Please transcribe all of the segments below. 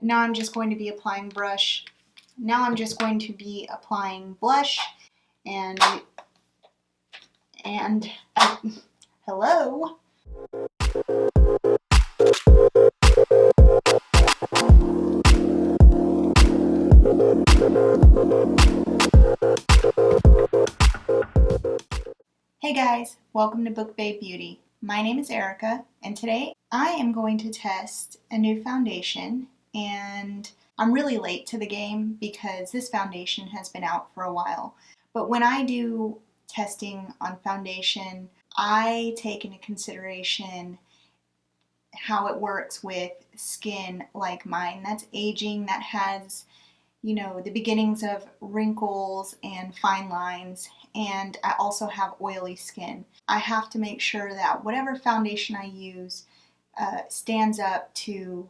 Now I'm just going to be applying blush. Now I'm just going to be applying blush and hello. Hey guys, welcome to Book Babe Beauty. My name is Erica, and today I am going to test a new foundation, and I'm really late to the game because this foundation has been out for a while. But when I do testing on foundation, I take into consideration how it works with skin like mine that's aging, that has, you know, the beginnings of wrinkles and fine lines, and I also have oily skin. I have to make sure that whatever foundation I use stands up to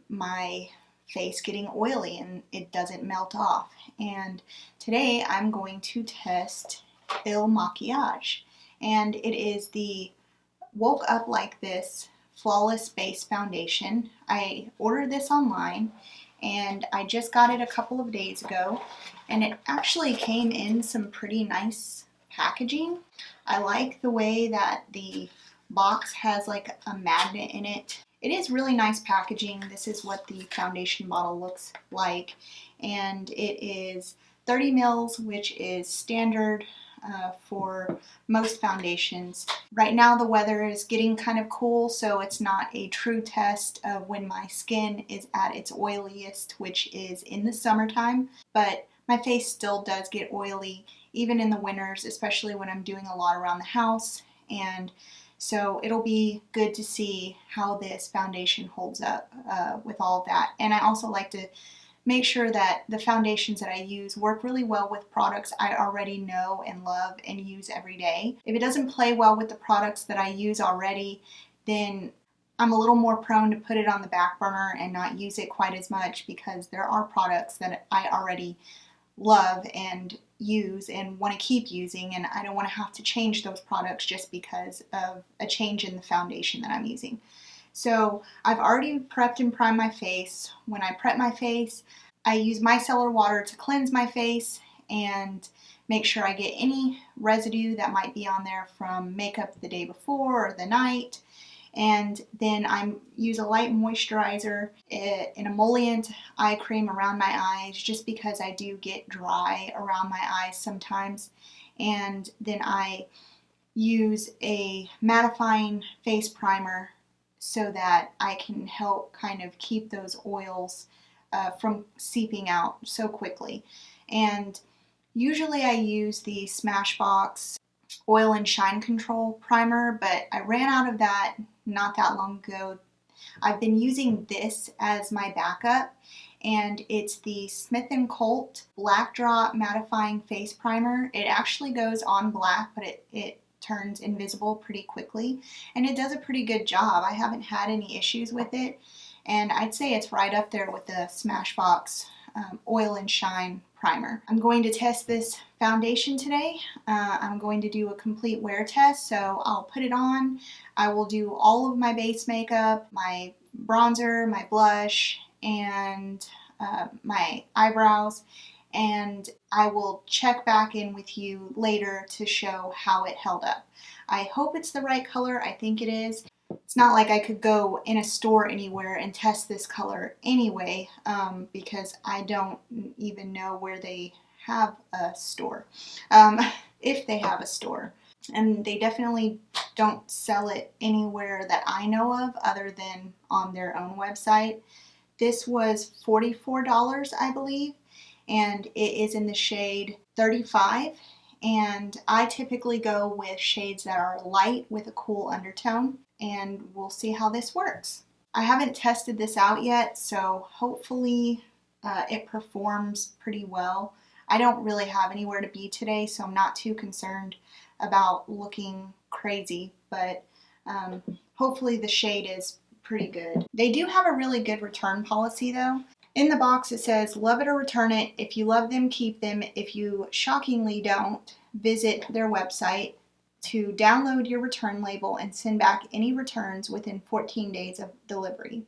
my face getting oily and it doesn't melt off. And today I'm going to test IL Makiage, and it is the Woke Up Like This Flawless Base Foundation. I ordered this online and I just got it a couple of days ago, and it actually came in some pretty nice packaging. I like the way that the box has like a magnet in it. It is really nice packaging. This is what the foundation bottle looks like, and it is 30 mils, which is standard for most foundations. Right now the weather is getting kind of cool, so it's not a true test of when my skin is at its oiliest, which is in the summertime, but my face still does get oily even in the winters, especially when I'm doing a lot around the house, and so it'll be good to see how this foundation holds up with all of that. And I also like to make sure that the foundations that I use work really well with products I already know and love and use every day. If it doesn't play well with the products that I use already, then I'm a little more prone to put it on the back burner and not use it quite as much, because there are products that I already love and use and want to keep using, and I don't want to have to change those products just because of a change in the foundation that I'm using. So I've already prepped and primed my face. When I prep my face, I use micellar water to cleanse my face and make sure I get any residue that might be on there from makeup the day before or the night. And then I use a light moisturizer, an emollient eye cream around my eyes, just because I do get dry around my eyes sometimes. And then I use a mattifying face primer so that I can help kind of keep those oils from seeping out so quickly. And usually I use the Smashbox Oil and Shine Control primer, but I ran out of that not that long ago. I've been using this as my backup, and it's the Smith & Colt Blackdrop Mattifying Face Primer. It actually goes on black, but it turns invisible pretty quickly, and it does a pretty good job. I haven't had any issues with it, and I'd say it's right up there with the Smashbox Oil and Shine primer. I'm going to test this foundation today. I'm going to do a complete wear test, so I'll put it on. I will do all of my base makeup, my bronzer, my blush, and my eyebrows, and I will check back in with you later to show how it held up. I hope it's the right color. I think it is. It's not like I could go in a store anywhere and test this color anyway, because I don't even know where they have a store, if they have a store. And they definitely don't sell it anywhere that I know of other than on their own website. This was $44, I believe, and it is in the shade 35, and I typically go with shades that are light with a cool undertone, and we'll see how this works. I haven't tested this out yet, so hopefully it performs pretty well. I don't really have anywhere to be today, so I'm not too concerned about looking crazy, but hopefully the shade is pretty good. They do have a really good return policy though. In the box it says, love it or return it. If you love them, keep them. If you shockingly don't, visit their website to download your return label and send back any returns within 14 days of delivery.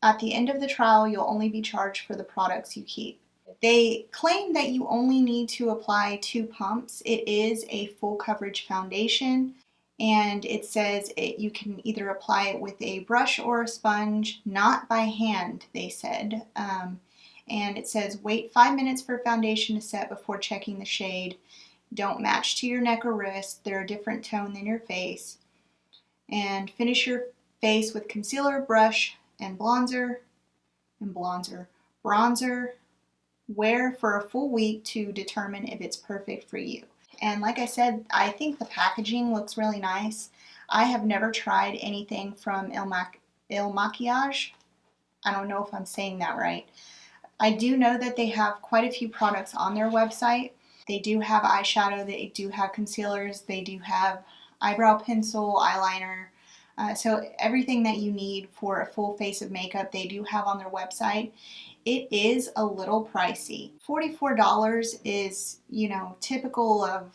At the end of the trial, you'll only be charged for the products you keep. They claim that you only need to apply 2 pumps. It is a full coverage foundation, and it says you can either apply it with a brush or a sponge, not by hand, they said. And it says wait 5 minutes for foundation to set before checking the shade. Don't match to your neck or wrist. They're a different tone than your face. And finish your face with concealer, brush, and bronzer. Wear for a full week to determine if it's perfect for you. And like I said, I think the packaging looks really nice. I have never tried anything from Il Makiage. I don't know if I'm saying that right. I do know that they have quite a few products on their website. They do have eyeshadow, they do have concealers, they do have eyebrow pencil, eyeliner. So everything that you need for a full face of makeup, they do have on their website. It is a little pricey. $44 is, typical of,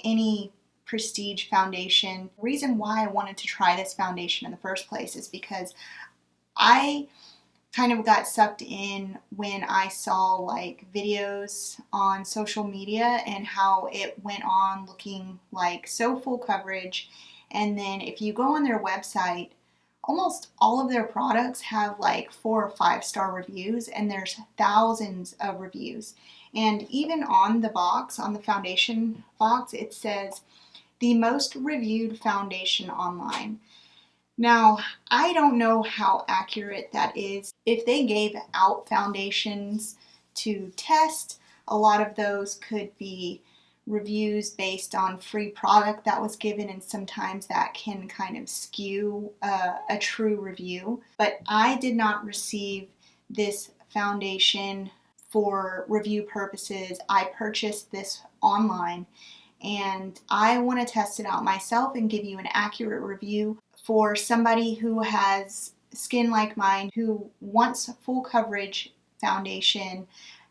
any prestige foundation. The reason why I wanted to try this foundation in the first place is because I kind of got sucked in when I saw like videos on social media and how it went on looking like so full coverage. And then if you go on their website, almost all of their products have like 4 or 5-star reviews, and there's thousands of reviews. And even on the box, on the foundation box, it says the most reviewed foundation online. Now, I don't know how accurate that is. If they gave out foundations to test, a lot of those could be reviews based on free product that was given, and sometimes that can kind of skew a true review. But I did not receive this foundation for review purposes. I purchased this online, and I want to test it out myself and give you an accurate review for somebody who has skin like mine, who wants full coverage foundation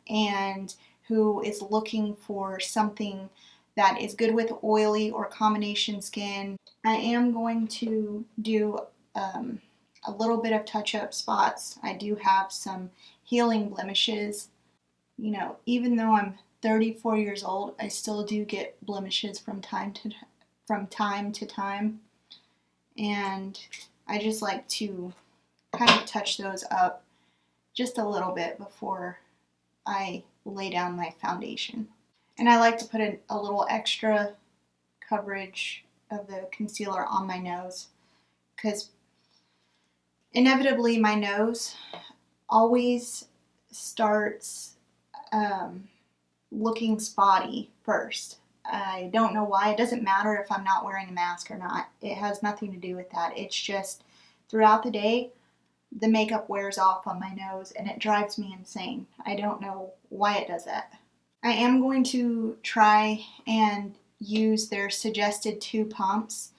and who is looking for something that is good with oily or combination skin. I am going to do a little bit of touch-up spots. I do have some healing blemishes. Even though I'm 34 years old, I still do get blemishes from time to time. And I just like to kind of touch those up just a little bit before I lay down my foundation. And I like to put a little extra coverage of the concealer on my nose, because inevitably my nose always starts looking spotty first. I don't know why. It doesn't matter if I'm not wearing a mask or not. It has nothing to do with that. It's just throughout the day, the makeup wears off on my nose and it drives me insane. I don't know why it does that. I am going to try and use their suggested 2 pumps.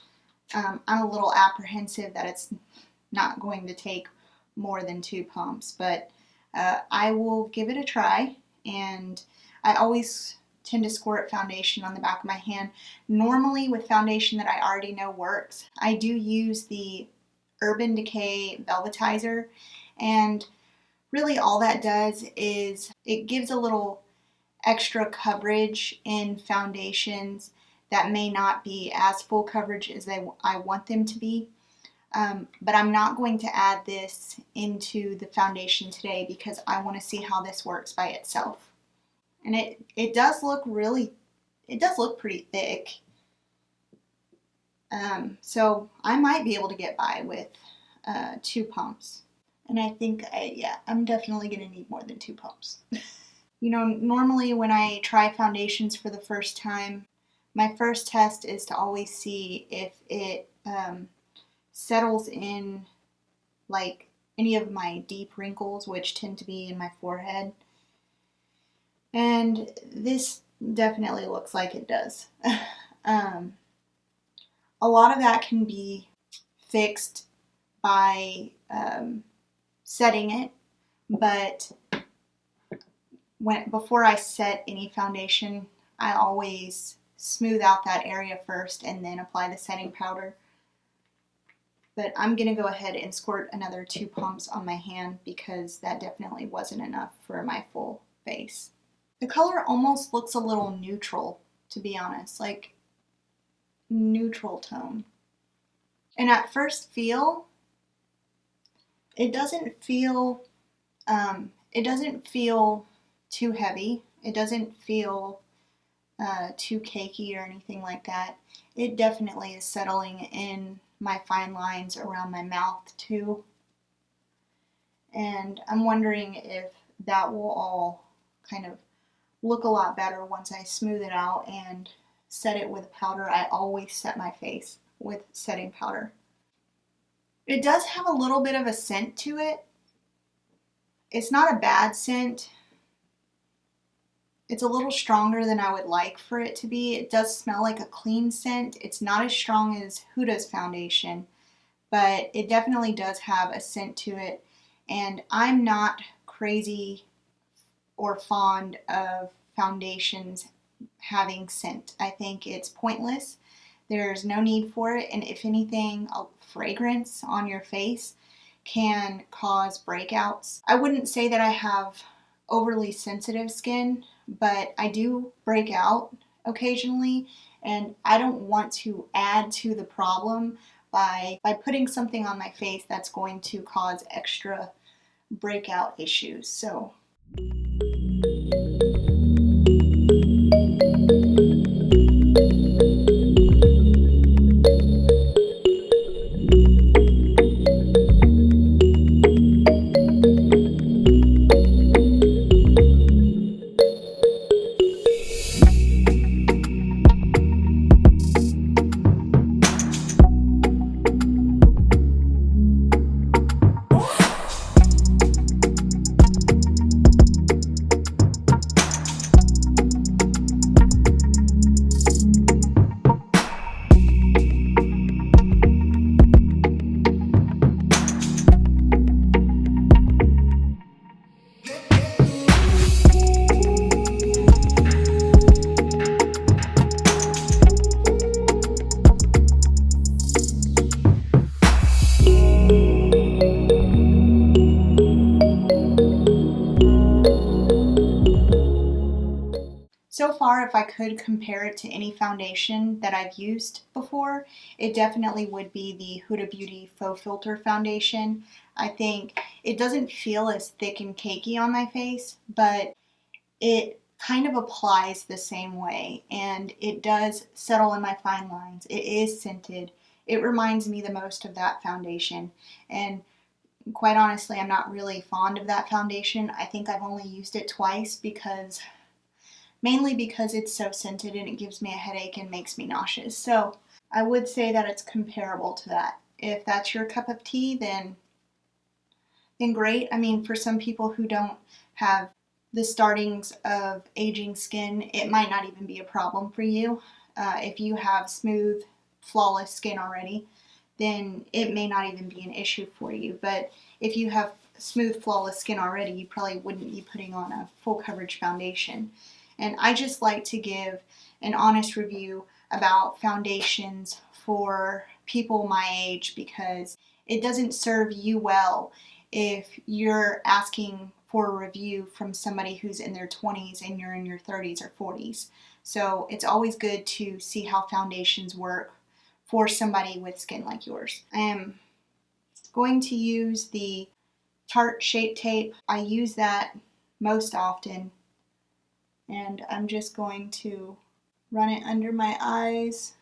I'm a little apprehensive that it's not going to take more than 2 pumps, but I will give it a try. And I always tend to squirt foundation on the back of my hand. Normally with foundation that I already know works, I do use the Urban Decay Velvetizer, and really all that does is it gives a little extra coverage in foundations that may not be as full coverage as I want them to be. But I'm not going to add this into the foundation today because I want to see how this works by itself. And it does look pretty thick. So I might be able to get by with 2 pumps. And I think, I'm definitely going to need more than 2 pumps. Normally when I try foundations for the first time, my first test is to always see if it settles in like any of my deep wrinkles, which tend to be in my forehead. And this definitely looks like it does. A lot of that can be fixed by setting it, but before I set any foundation, I always smooth out that area first and then apply the setting powder. but I'm going to go ahead and squirt another 2 pumps on my hand because that definitely wasn't enough for my full face. The color almost looks a little neutral, to be honest, like neutral tone. And at first feel, it doesn't feel too heavy. It doesn't feel too cakey or anything like that. It definitely is settling in my fine lines around my mouth too. And I'm wondering if that will all kind of look a lot better once I smooth it out and set it with powder. I always set my face with setting powder. It does have a little bit of a scent to it. It's not a bad scent. It's a little stronger than I would like for it to be. It does smell like a clean scent. It's not as strong as Huda's foundation, but it definitely does have a scent to it. And I'm not crazy or fond of foundations having scent. I think it's pointless. There's no need for it, and if anything, a fragrance on your face can cause breakouts. I wouldn't say that I have overly sensitive skin, but I do break out occasionally, and I don't want to add to the problem by putting something on my face that's going to cause extra breakout issues. So far, if I could compare it to any foundation that I've used before, it definitely would be the Huda Beauty Faux Filter foundation. I think it doesn't feel as thick and cakey on my face, but it kind of applies the same way, and it does settle in my fine lines. It is scented. It reminds me the most of that foundation, and quite honestly, I'm not really fond of that foundation. I think I've only used it twice mainly because it's so scented and it gives me a headache and makes me nauseous. So I would say that it's comparable to that. If that's your cup of tea, then great. I mean, for some people who don't have the startings of aging skin, it might not even be a problem for you. If you have smooth, flawless skin already, then it may not even be an issue for you. But if you have smooth, flawless skin already, you probably wouldn't be putting on a full coverage foundation. And I just like to give an honest review about foundations for people my age, because it doesn't serve you well if you're asking for a review from somebody who's in their 20s and you're in your 30s or 40s. So it's always good to see how foundations work for somebody with skin like yours. I am going to use the Tarte Shape Tape. I use that most often, and I'm just going to run it under my eyes.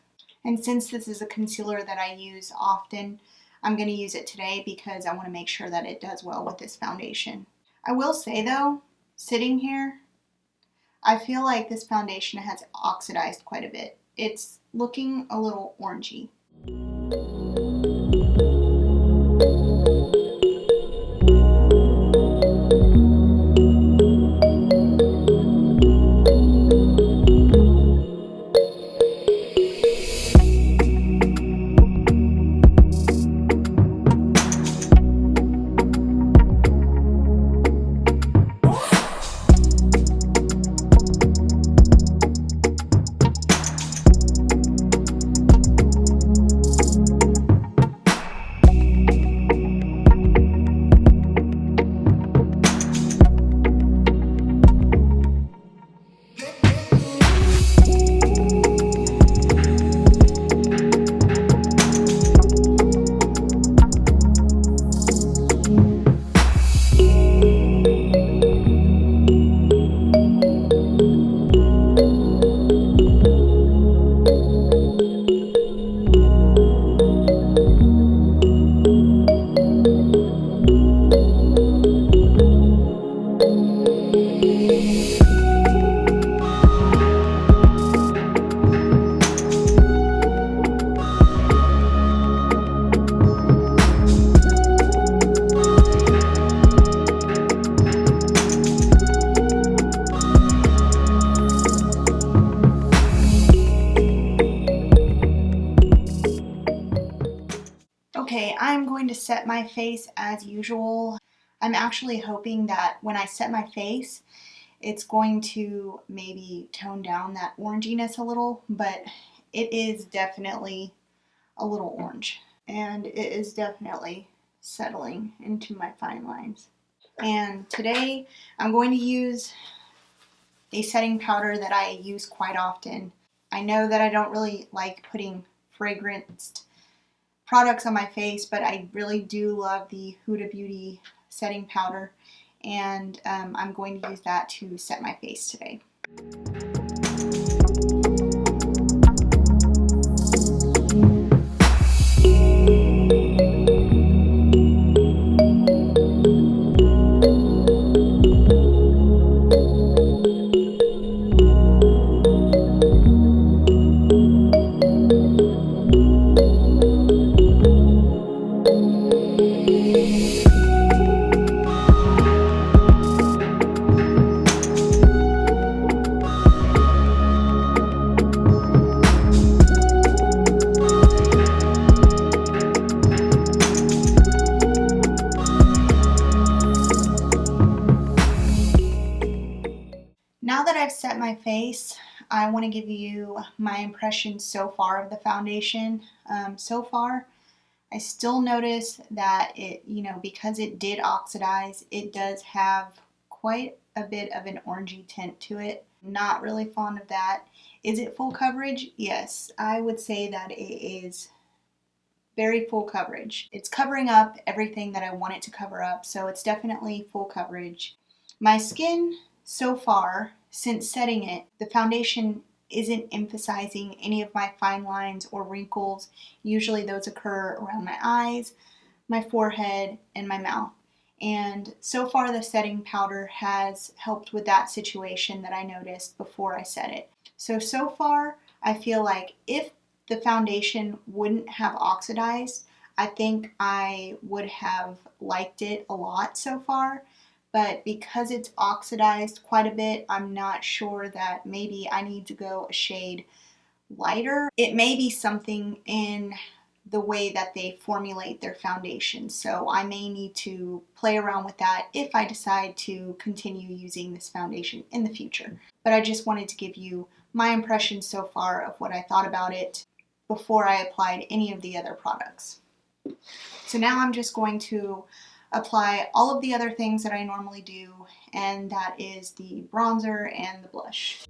And since this is a concealer that I use often, I'm going to use it today because I want to make sure that it does well with this foundation. I will say though, sitting here, I feel like this foundation has oxidized quite a bit. It's looking a little orangey. set my face as usual. I'm actually hoping that when I set my face, it's going to maybe tone down that oranginess a little, but it is definitely a little orange. And it is definitely settling into my fine lines. And today I'm going to use a setting powder that I use quite often. I know that I don't really like putting fragranced products on my face, but I really do love the Huda Beauty setting powder, and I'm going to use that to set my face today. Now that I've set my face, I want to give you my impression so far of the foundation. So far, I still notice that it, because it did oxidize, it does have quite a bit of an orangey tint to it. Not really fond of that. Is it full coverage? Yes, I would say that it is very full coverage. It's covering up everything that I want it to cover up, so it's definitely full coverage. My skin so far, since setting it, the foundation isn't emphasizing any of my fine lines or wrinkles. Usually those occur around my eyes, my forehead, and my mouth. And so far the setting powder has helped with that situation that I noticed before I set it. So far I feel like if the foundation wouldn't have oxidized, I think I would have liked it a lot so far. But because it's oxidized quite a bit, I'm not sure that maybe I need to go a shade lighter. It may be something in the way that they formulate their foundation, so I may need to play around with that if I decide to continue using this foundation in the future. But I just wanted to give you my impression so far of what I thought about it before I applied any of the other products. So now I'm just going to apply all of the other things that I normally do, and that is the bronzer and the blush.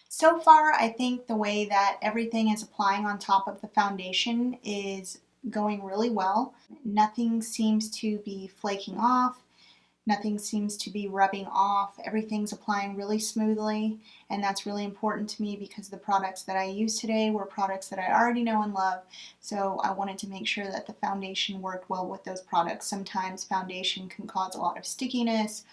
So far, I think the way that everything is applying on top of the foundation is going really well. Nothing seems to be flaking off. Nothing seems to be rubbing off. Everything's applying really smoothly, and that's really important to me because the products that I use today were products that I already know and love, so I wanted to make sure that the foundation worked well with those products. Sometimes foundation can cause a lot of stickiness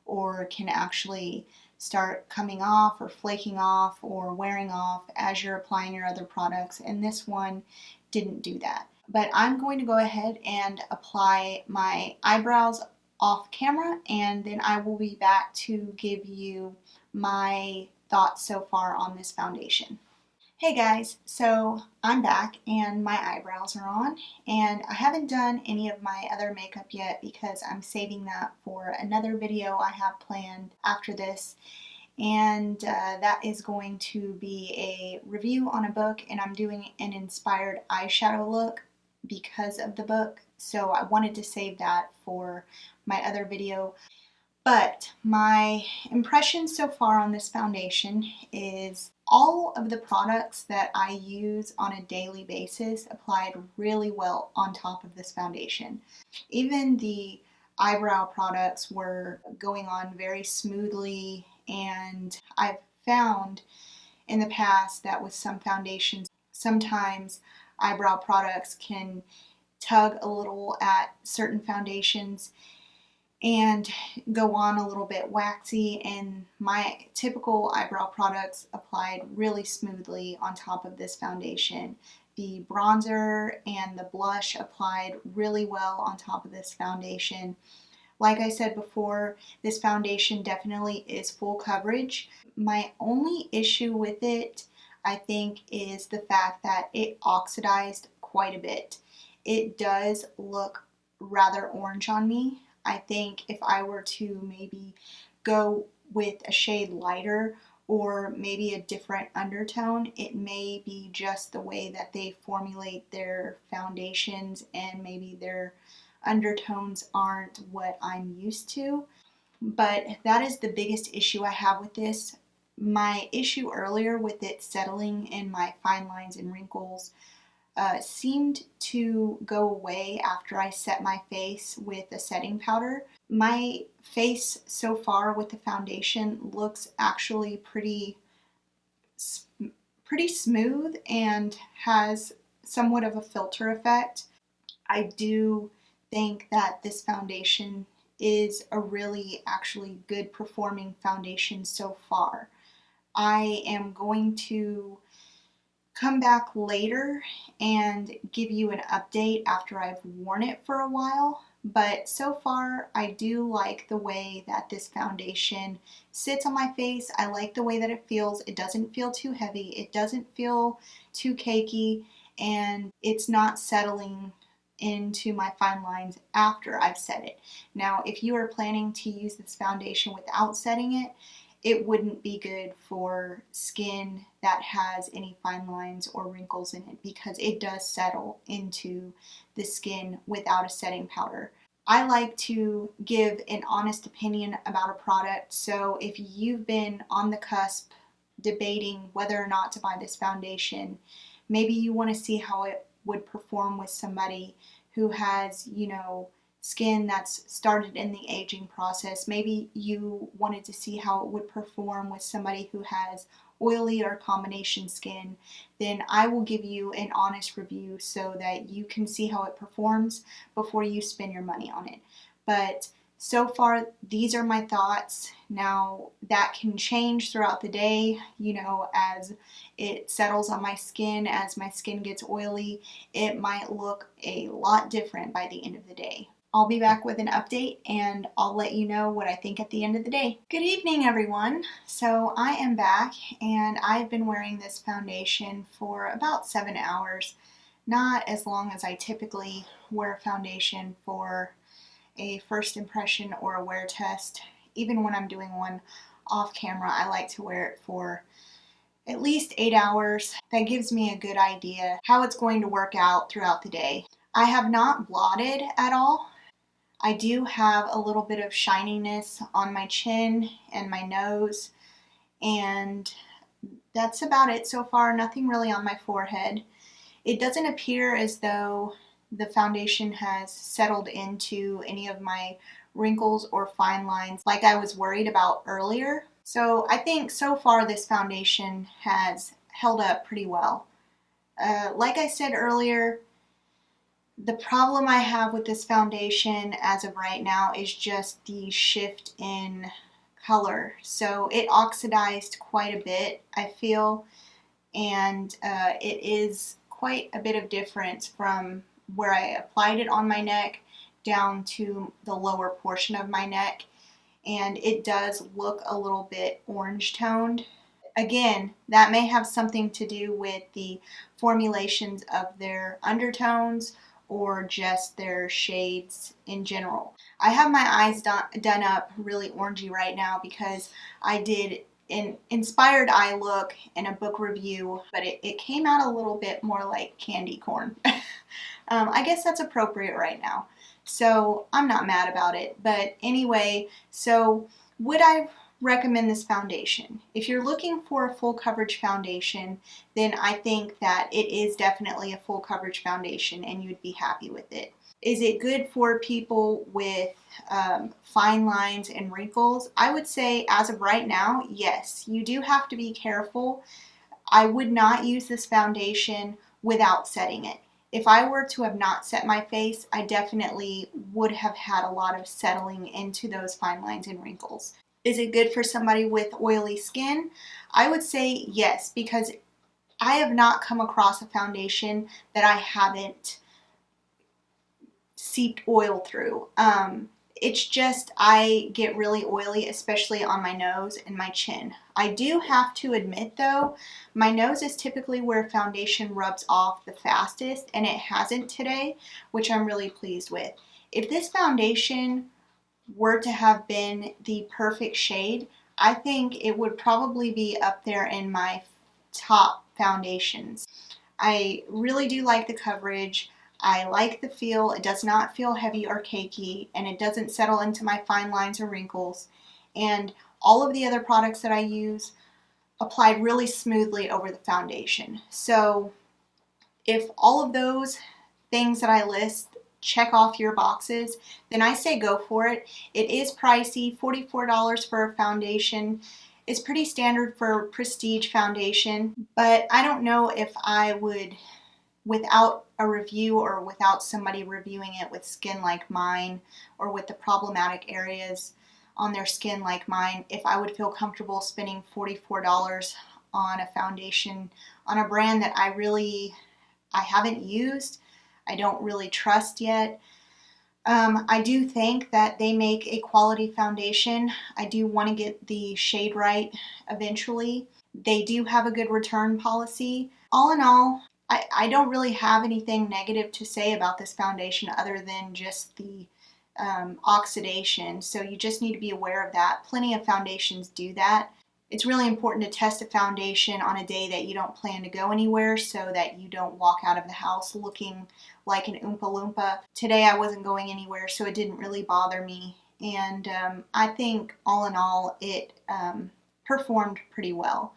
or can actually start coming off or flaking off or wearing off as you're applying your other products, and this one didn't do that. But I'm going to go ahead and apply my eyebrows off camera, and then I will be back to give you my thoughts so far on this foundation. Hey guys, so I'm back and my eyebrows are on, and I haven't done any of my other makeup yet because I'm saving that for another video I have planned after this, and that is going to be a review on a book, and I'm doing an inspired eyeshadow look because of the book, so I wanted to save that for my other video. But my impression so far on this foundation is all of the products that I use on a daily basis applied really well on top of this foundation. Even the eyebrow products were going on very smoothly, and I've found in the past that with some foundations, sometimes eyebrow products can tug a little at certain foundations and go on a little bit waxy, and my typical eyebrow products applied really smoothly on top of this foundation. The bronzer and the blush applied really well on top of this foundation. Like I said before, this foundation definitely is full coverage. My only issue with it, I think, is the fact that it oxidized quite a bit. It does look rather orange on me. I think if I were to maybe go with a shade lighter or maybe a different undertone, it may be just the way that they formulate their foundations and maybe their undertones aren't what I'm used to. But that is the biggest issue I have with this. My issue earlier with it settling in my fine lines and wrinkles seemed to go away after I set my face with a setting powder. My face so far with the foundation looks actually pretty smooth and has somewhat of a filter effect. I do think that this foundation is a really actually good performing foundation so far. I am going to come back later and give you an update after I've worn it for a while, but so far I do like the way that this foundation sits on my face. I like the way that it feels. It doesn't feel too heavy, it doesn't feel too cakey, and it's not settling into my fine lines after I've set it. Now, if you are planning to use this foundation without setting it, it wouldn't be good for skin that has any fine lines or wrinkles in it because it does settle into the skin without a setting powder. I like to give an honest opinion about a product, so if you've been on the cusp debating whether or not to buy this foundation, maybe you want to see how it would perform with somebody who has, skin that's started in the aging process. Maybe you wanted to see how it would perform with somebody who has oily or combination skin, then I will give you an honest review so that you can see how it performs before you spend your money on it. But so far, these are my thoughts. Now, that can change throughout the day, as it settles on my skin, as my skin gets oily, it might look a lot different by the end of the day. I'll be back with an update and I'll let you know what I think at the end of the day. Good evening, everyone. So I am back and I've been wearing this foundation for about 7 hours. Not as long as I typically wear foundation for a first impression or a wear test. Even when I'm doing one off camera, I like to wear it for at least 8 hours. That gives me a good idea how it's going to work out throughout the day. I have not blotted at all. I do have a little bit of shininess on my chin and my nose, and that's about it so far. Nothing really on my forehead. It doesn't appear as though the foundation has settled into any of my wrinkles or fine lines like I was worried about earlier. So I think so far this foundation has held up pretty well. Like I said earlier, the problem I have with this foundation as of right now is just the shift in color. So it oxidized quite a bit, I feel, and it is quite a bit of difference from where I applied it on my neck down to the lower portion of my neck, and it does look a little bit orange toned. Again, that may have something to do with the formulations of their undertones or just their shades in general. I have my eyes done up really orangey right now because I did an inspired eye look in a book review, but it came out a little bit more like candy corn. I guess that's appropriate right now, so I'm not mad about it. But anyway, so would I recommend this foundation? If you're looking for a full coverage foundation, then I think that it is definitely a full coverage foundation and you'd be happy with it. Is it good for people with fine lines and wrinkles? I would say as of right now, yes. You do have to be careful. I would not use this foundation without setting it. If I were to have not set my face, I definitely would have had a lot of settling into those fine lines and wrinkles. Is it good for somebody with oily skin? I would say yes, because I have not come across a foundation that I haven't seeped oil through. It's just I get really oily, especially on my nose and my chin. I do have to admit though, my nose is typically where foundation rubs off the fastest, and it hasn't today, which I'm really pleased with. If this foundation were to have been the perfect shade, I think it would probably be up there in my top foundations. I really do like the coverage. I like the feel. It does not feel heavy or cakey, and it doesn't settle into my fine lines or wrinkles. And all of the other products that I use applied really smoothly over the foundation. So if all of those things that I list check off your boxes, then I say go for it. It is pricey. $44 for a foundation is pretty standard for prestige foundation, but I don't know if I would, without a review or without somebody reviewing it with skin like mine or with the problematic areas on their skin like mine, if I would feel comfortable spending $44 on a foundation on a brand that I haven't used, I don't really trust yet. I do think that they make a quality foundation. I do want to get the shade right eventually. They do have a good return policy. All in all, I don't really have anything negative to say about this foundation other than just the oxidation. So you just need to be aware of that. Plenty of foundations do that. It's really important to test a foundation on a day that you don't plan to go anywhere so that you don't walk out of the house looking like an Oompa Loompa. Today I wasn't going anywhere, so it didn't really bother me. And I think all in all it performed pretty well.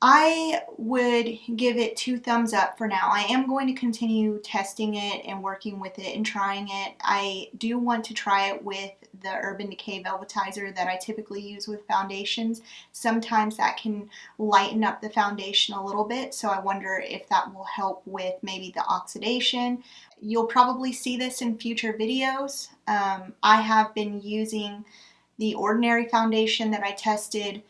I would give it 2 thumbs up for now. I am going to continue testing it and working with it and trying it. I do want to try it with the Urban Decay Velvetizer that I typically use with foundations. Sometimes that can lighten up the foundation a little bit, so I wonder if that will help with maybe the oxidation. You'll probably see this in future videos. I have been using the Ordinary foundation that I tested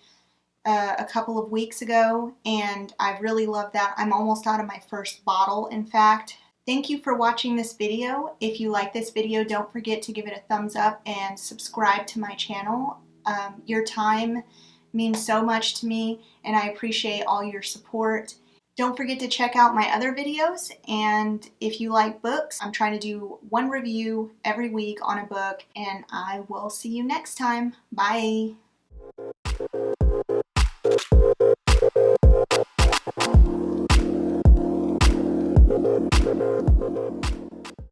a couple of weeks ago, and I really love that. I'm almost out of my first bottle, in fact. Thank you for watching this video. If you like this video, don't forget to give it a thumbs up and subscribe to my channel. Your time means so much to me, and I appreciate all your support. Don't forget to check out my other videos, and if you like books, I'm trying to do 1 review every week on a book, and I will see you next time. Bye!